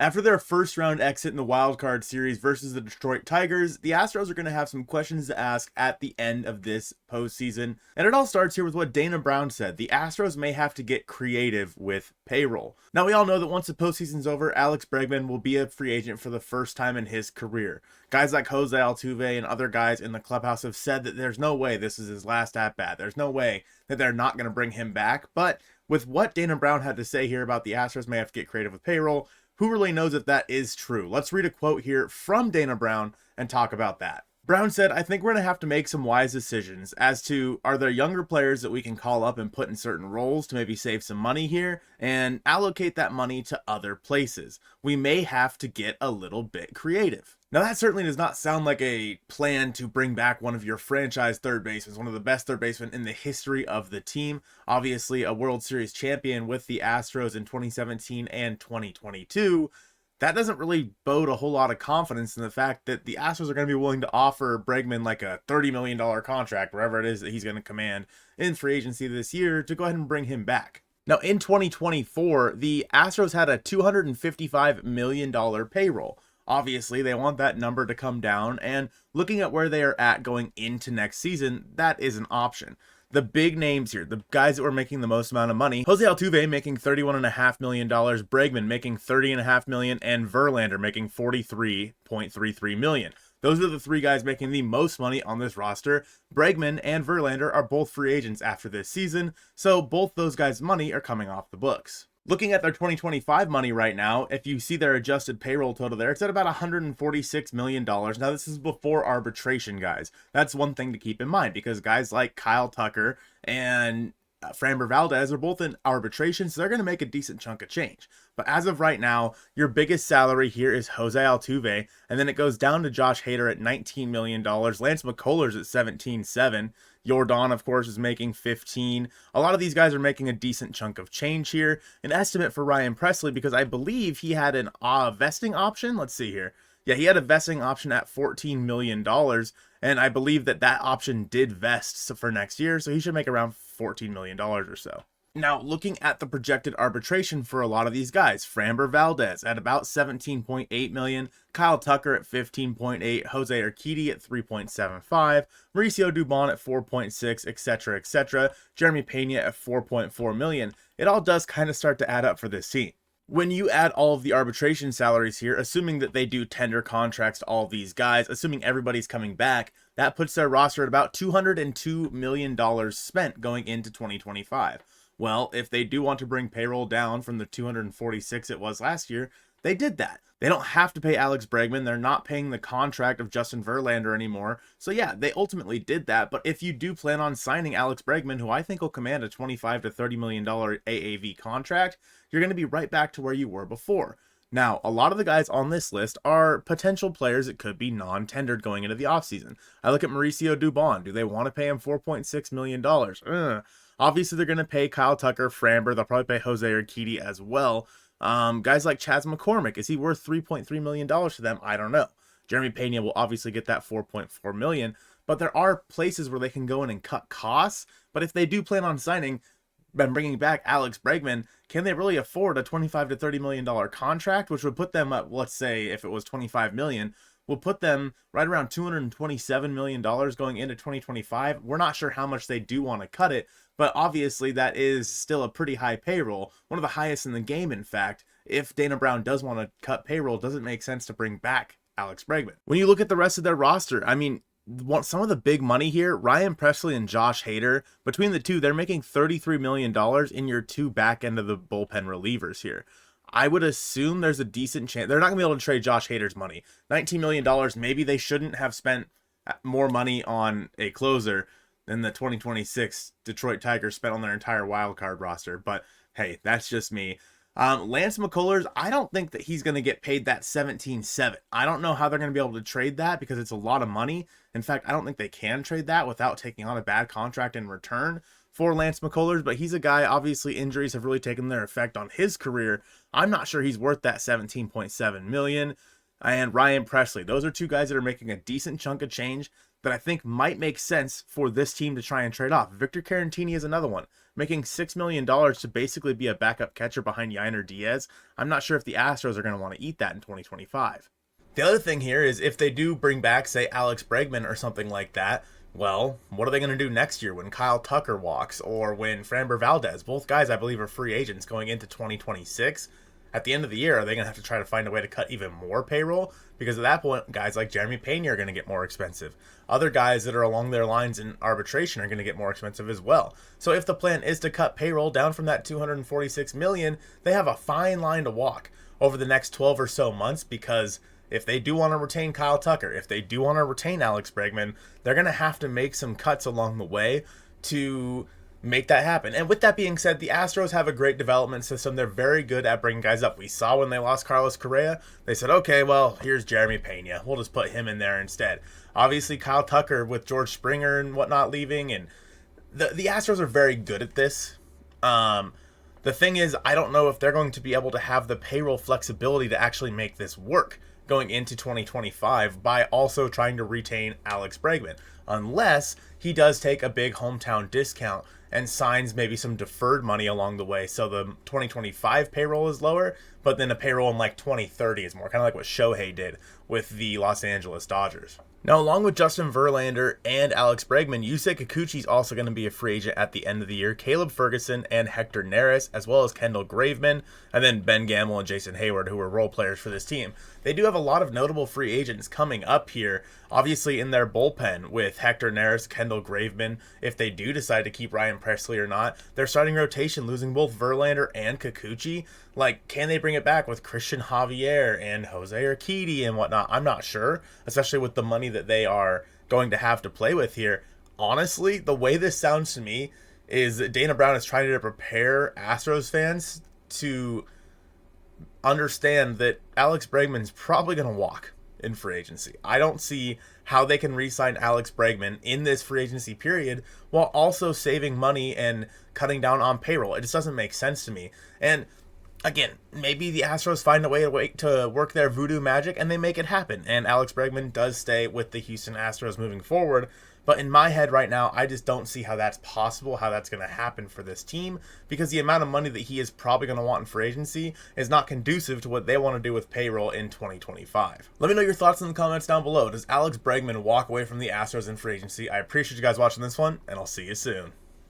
After their first round exit in the wild card series versus the Detroit Tigers, the Astros are going to have some questions to ask at the end of this postseason. And it all starts here with what Dana Brown said. The Astros may have to get creative with payroll. Now, we all know that once the postseason's over, Alex Bregman will be a free agent for the first time in his career. Guys like Jose Altuve and other guys in the clubhouse have said that there's no way this is his last at-bat. There's no way that they're not going to bring him back. But with what Dana Brown had to say here about the Astros may have to get creative with payroll, who really knows if that is true? Let's read a quote here from Dana Brown and talk about that. Brown said, "I think we're going to have to make some wise decisions as to, are there younger players that we can call up and put in certain roles to maybe save some money here and allocate that money to other places. We may have to get a little bit creative." Now, that certainly does not sound like a plan to bring back one of your franchise third basemen, one of the best third basemen in the history of the team. Obviously, a World Series champion with the Astros in 2017 and 2022. That doesn't really bode a whole lot of confidence in the fact that the Astros are going to be willing to offer Bregman like a $30 million contract, wherever it is that he's going to command in free agency this year, to go ahead and bring him back. Now, in 2024, the Astros had a $255 million payroll. Obviously, they want that number to come down, and looking at where they are at going into next season, that is an option. The big names here, the guys that were making the most amount of money: Jose Altuve making $31.5 million, Bregman making $30.5 million, and Verlander making $43.33 million. Those are the three guys making the most money on this roster. Bregman and Verlander are both free agents after this season, so both those guys' money are coming off the books. Looking at their 2025 money right now, if you see their adjusted payroll total there, it's at about $146 million. Now, this is before arbitration, guys. That's one thing to keep in mind, because guys like Kyle Tucker and Framber Valdez are both in arbitration, so they're going to make a decent chunk of change. But as of right now, your biggest salary here is Jose Altuve, and then it goes down to Josh Hader at $19 million. Lance McCullers at $17.7 million. Jordan, of course, is making 15. A lot of these guys are making a decent chunk of change here. An estimate for Ryan Pressly, because I believe he had an vesting option. Let's see here. Yeah, he had a vesting option at $14 million, and I believe that that option did vest for next year, so he should make around $14 million or so. Now, looking at the projected arbitration for a lot of these guys: Framber Valdez at about $17.8 million, Kyle Tucker at $15.8, Jose Urquidy at $3.75, Mauricio Dubon at $4.6, etc., etc., Jeremy Pena at $4.4 million. It all does kind of start to add up for this team. When you add all of the arbitration salaries here, assuming that they do tender contracts to all these guys, assuming everybody's coming back, that puts their roster at about $202 million spent going into 2025. Well, if they do want to bring payroll down from the 246 it was last year, they did that. They don't have to pay Alex Bregman. They're not paying the contract of Justin Verlander anymore. So yeah, they ultimately did that. But if you do plan on signing Alex Bregman, who I think will command a $25 to $30 million AAV contract, you're going to be right back to where you were before. Now, a lot of the guys on this list are potential players that could be non-tendered going into the offseason. I look at Mauricio Dubon. Do they want to pay him $4.6 million? Obviously, they're going to pay Kyle Tucker, Framber. They'll probably pay Jose Urquidy as well. Guys like Chas McCormick, is he worth $3.3 million to them? I don't know. Jeremy Pena will obviously get that $4.4 million, but there are places where they can go in and cut costs. But if they do plan on signing and bringing back Alex Bregman, can they really afford a $25 to $30 million contract, which would put them at, let's say, if it was $25 million, will put them right around $227 million going into 2025. We're not sure how much they do want to cut it, but obviously that is still a pretty high payroll, one of the highest in the game, in fact. If Dana Brown does want to cut payroll, it doesn't make sense to bring back Alex Bregman. When you look at the rest of their roster, I mean, some of the big money here, Ryan Pressly and Josh Hader, between the two, they're making $33 million in your two back end of the bullpen relievers here. I would assume there's a decent chance they're not going to be able to trade Josh Hader's money. $19 million, maybe they shouldn't have spent more money on a closer than the 2026 Detroit Tigers spent on their entire wildcard roster. But hey, that's just me. Lance McCullers, I don't think that he's going to get paid that $17.7. I don't know how they're going to be able to trade that, because it's a lot of money. In fact, I don't think they can trade that without taking on a bad contract in return for Lance McCullers, but he's a guy, obviously injuries have really taken their effect on his career. I'm not sure he's worth that $17.7 million. And Ryan Pressly, those are two guys that are making a decent chunk of change. that I think might make sense for this team to try and trade off. Victor Caratini is another one, making $6 million to basically be a backup catcher behind Yainer Diaz. I'm not sure if the Astros are going to want to eat that in 2025. The other thing here is if they do bring back, say, Alex Bregman or something like that, well, what are they going to do next year when Kyle Tucker walks or when Framber Valdez? Both guys, I believe, are free agents going into 2026. At the end of the year, are they going to have to try to find a way to cut even more payroll? Because at that point, guys like Jeremy Pena are going to get more expensive. Other guys that are along their lines in arbitration are going to get more expensive as well. So if the plan is to cut payroll down from that $246 million, they have a fine line to walk over the next 12 or so months, because if they do want to retain Kyle Tucker, if they do want to retain Alex Bregman, they're going to have to make some cuts along the way to make that happen. And with that being said, the Astros have a great development system. They're very good at bringing guys up. We saw when they lost Carlos Correa, they said, okay, well, here's Jeremy Pena. We'll just put him in there instead. Obviously, Kyle Tucker with George Springer and whatnot leaving, and the Astros are very good at this. The thing is, I don't know if they're going to be able to have the payroll flexibility to actually make this work going into 2025 by also trying to retain Alex Bregman, unless he does take a big hometown discount and signs maybe some deferred money along the way, so the 2025 payroll is lower, but then a payroll in like 2030 is more, kind of like what Shohei did with the Los Angeles Dodgers. Now, along with Justin Verlander and Alex Bregman, Yusei Kikuchi is also going to be a free agent at the end of the year. Caleb Ferguson and Hector Neris, as well as Kendall Graveman, and then Ben Gamble and Jason Hayward, who are role players for this team. They do have a lot of notable free agents coming up here, obviously in their bullpen with Hector Neris, Kendall Graveman. If they do decide to keep Ryan Presley or not, their starting rotation, losing both Verlander and Kikuchi, like, can they bring it back with Christian Javier and Jose Urquidy and whatnot? I'm not sure, especially with the money that they are going to have to play with here. Honestly, the way this sounds to me is that Dana Brown is trying to prepare Astros fans to understand that Alex Bregman's probably going to walk in free agency. I don't see how they can re-sign Alex Bregman in this free agency period while also saving money and cutting down on payroll. It just doesn't make sense to me. And again, maybe the Astros find a way to work their voodoo magic and they make it happen, and Alex Bregman does stay with the Houston Astros moving forward. But in my head right now, I just don't see how that's possible, how that's going to happen for this team, because the amount of money that he is probably going to want in free agency is not conducive to what they want to do with payroll in 2025. Let me know your thoughts in the comments down below. Does Alex Bregman walk away from the Astros in free agency? I appreciate you guys watching this one, and I'll see you soon.